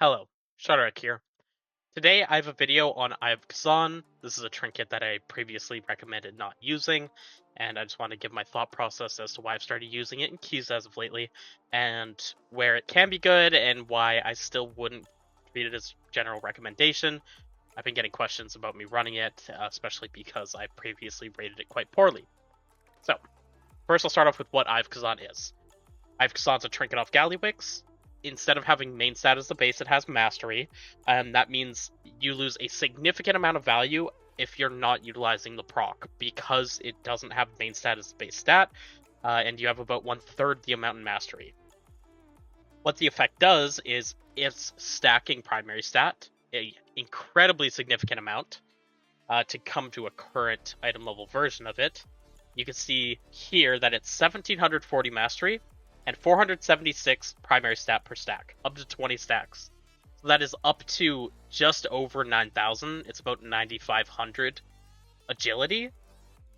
Hello, Shadrach here. Today I have a video on Eye of Kezan. This is a trinket that I previously recommended not using, and I just want to give my thought process as to why I've started using it in keys as of lately, and where it can be good, and why I still wouldn't treat it as general recommendation. I've been getting questions about me running it, especially because I previously rated it quite poorly. So, first I'll start off with what Eye of Kezan is. Eye of Kezan's a trinket off Gallywix. Instead of having main stat as the base, it has mastery. That means you lose a significant amount of value if you're not utilizing the proc, because it doesn't have main stat as the base stat, and you have about 1/3 the amount in mastery. What the effect does is it's stacking primary stat, an incredibly significant amount, to come to a current item level version of it. You can see here that it's 1740 mastery, and 476 primary stat per stack, up to 20 stacks. So that is up to just over 9,000. It's about 9,500 agility.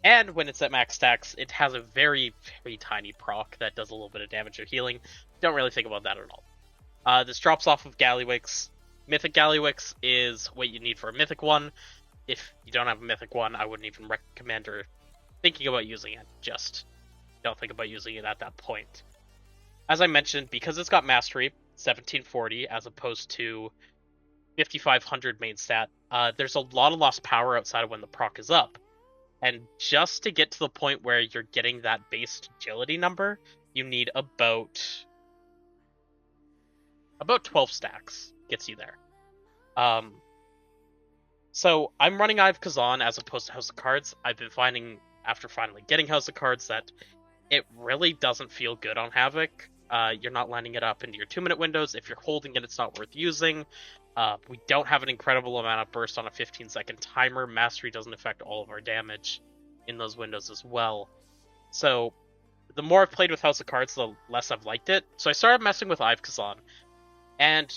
And when it's at max stacks, it has a very, very tiny proc that does a little bit of damage or healing. Don't really think about that at all. This drops off of Gallywix. Mythic Gallywix is what you need for a Mythic one. If you don't have a Mythic one, I wouldn't even recommend or thinking about using it. Just don't think about using it at that point. As I mentioned, because it's got mastery, 1740, as opposed to 5500 main stat, there's a lot of lost power outside of when the proc is up. And just to get to the point where you're getting that base agility number, you need about 12 stacks. Gets you there. So I'm running Eye of Kezan as opposed to House of Cards. I've been finding, after finally getting House of Cards, that it really doesn't feel good on Havoc. You're not lining it up into your 2-minute windows. If you're holding it, it's not worth using. We don't have an incredible amount of burst on a 15-second timer. Mastery doesn't affect all of our damage in those windows as well. So the more I've played with House of Cards, the less I've liked it. So I started messing with Eye of Kezan. And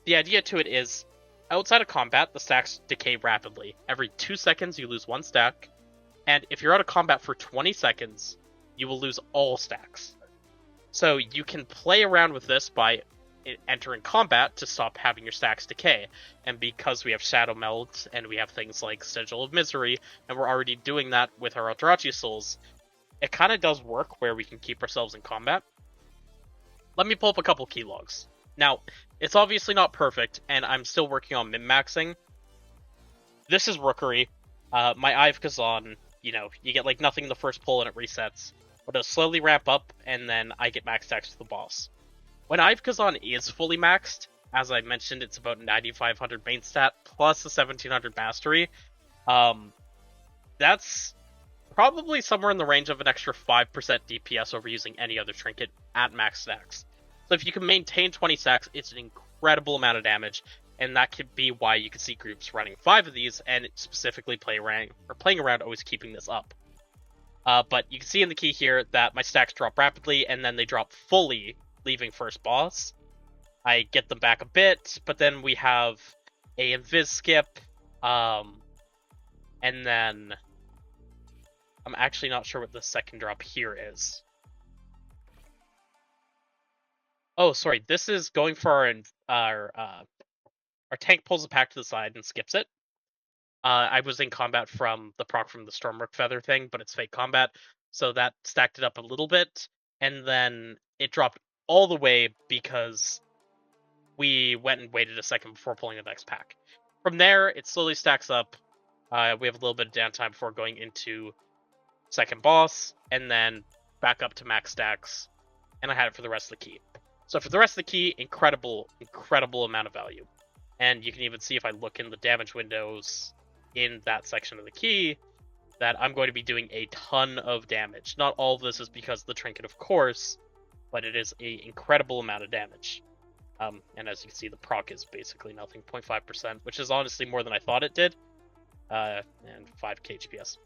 the idea to it is, outside of combat, the stacks decay rapidly. Every 2 seconds, you lose 1 stack. And if you're out of combat for 20 seconds, you will lose all stacks. So you can play around with this by entering combat to stop having your stacks decay. And because we have Shadow Meld and we have things like Sigil of Misery, and we're already doing that with our Alterachi Souls, it kind of does work where we can keep ourselves in combat. Let me pull up a couple keylogs. Now, it's obviously not perfect, and I'm still working on min-maxing. This is Rookery. My Eye of Kezan, you get like nothing in the first pull and it resets. But it'll slowly ramp up, and then I get max stacks to the boss. When Eye of Kezan is fully maxed, as I mentioned, it's about 9,500 main stat plus the 1,700 mastery. That's probably somewhere in the range of an extra 5% DPS over using any other trinket at max stacks. So if you can maintain 20 stacks, it's an incredible amount of damage, and that could be why you could see groups running 5 of these and specifically playing around always keeping this up. But you can see in the key here that my stacks drop rapidly, and then they drop fully, leaving first boss. I get them back a bit, but then we have a invis skip, and then I'm actually not sure what the second drop here is. Oh, sorry, this is going for our tank pulls the pack to the side and skips it. I was in combat from the proc from the Stormrook Feather thing, but it's fake combat, so that stacked it up a little bit, and then it dropped all the way because we went and waited a second before pulling the next pack. From there, it slowly stacks up. We have a little bit of downtime before going into second boss, and then back up to max stacks, and I had it for the rest of the key. So for the rest of the key, incredible amount of value. And you can even see if I look in the damage windows in that section of the key, that I'm going to be doing a ton of damage. Not all of this is because of the trinket, of course, but it is an incredible amount of damage. And as you can see, the proc is basically nothing, 0.5%, which is honestly more than I thought it did, and 5k HPS.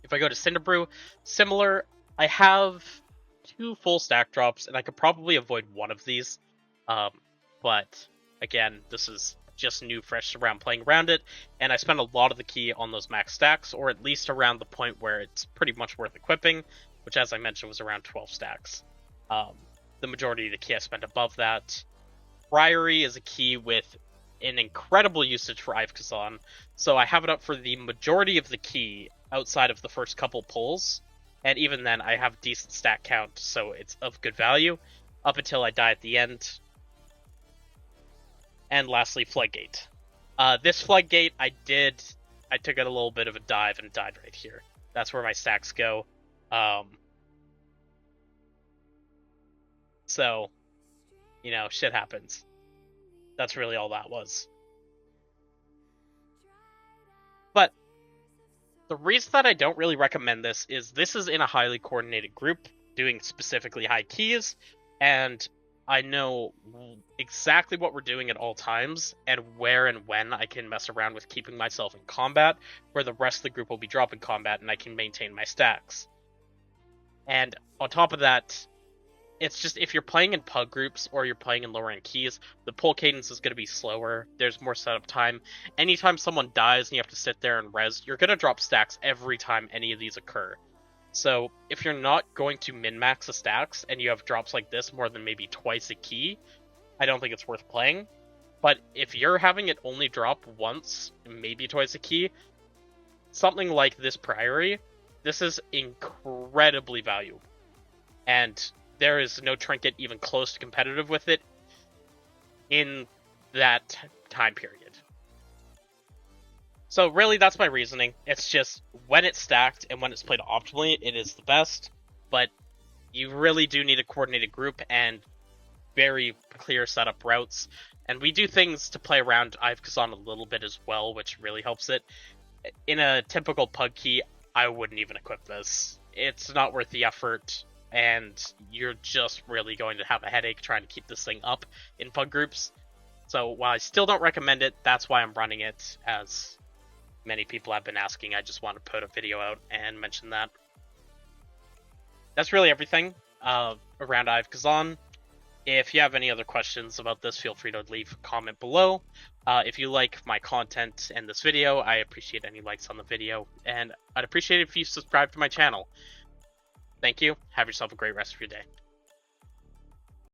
If I go to Cinderbrew, similar, I have 2 full stack drops, and I could probably avoid one of these, but again, this is just new, fresh around playing around it, and I spent a lot of the key on those max stacks, or at least around the point where it's pretty much worth equipping, which, as I mentioned, was around 12 stacks. The majority of the key I spent above that. Priory is a key with an incredible usage for Eye of Kezan, so I have it up for the majority of the key outside of the first couple pulls, and even then I have decent stat count, so it's of good value, up until I die at the end. And lastly, Floodgate. This Floodgate, I took it a little bit of a dive and died right here. That's where my stacks go. So, you know, shit happens. That's really all that was. But the reason that I don't really recommend this is in a highly coordinated group doing specifically high keys, and I know exactly what we're doing at all times and where and when I can mess around with keeping myself in combat, where the rest of the group will be dropping combat and I can maintain my stacks. And on top of that, it's just if you're playing in pug groups or you're playing in lower end keys, the pull cadence is going to be slower. There's more setup time. Anytime someone dies and you have to sit there and res, you're going to drop stacks every time any of these occur. So if you're not going to min-max the stacks and you have drops like this more than maybe twice a key, I don't think it's worth playing. But if you're having it only drop once, maybe twice a key, something like this Priory, this is incredibly valuable. And there is no trinket even close to competitive with it in that time period. So really, that's my reasoning. It's just when it's stacked and when it's played optimally, it is the best. But you really do need a coordinated group and very clear setup routes. And we do things to play around Eye of Kezan a little bit as well, which really helps it. In a typical pug key, I wouldn't even equip this. It's not worth the effort, and you're just really going to have a headache trying to keep this thing up in pug groups. So while I still don't recommend it, that's why I'm running it, as many people have been asking. I just want to put a video out and mention that. That's really everything around Eye of Kezan. If you have any other questions about this, feel free to leave a comment below. If you like my content and this video, I appreciate any likes on the video, and I'd appreciate it if you subscribe to my channel. Thank you. Have yourself a great rest of your day.